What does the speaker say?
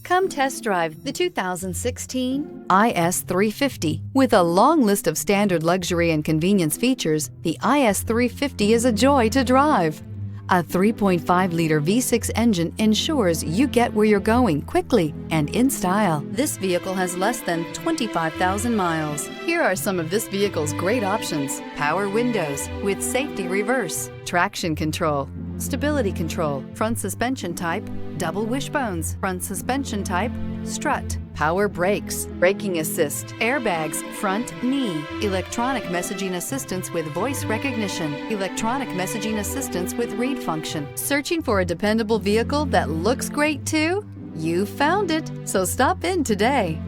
Come test drive the 2016 IS350. With a long list of standard luxury and convenience features, the IS350 is a joy to drive. A 3.5-liter V6 engine ensures you get where you're going quickly and in style. This vehicle has less than 25,000 miles. Here are some of this vehicle's great options: power windows with safety reverse, traction control, stability control, front suspension type, double wishbones, front suspension type, strut, power brakes, braking assist, airbags, front knee, electronic messaging assistance with voice recognition, electronic messaging assistance with read function. Searching for a dependable vehicle that looks great too? You found it, so stop in today.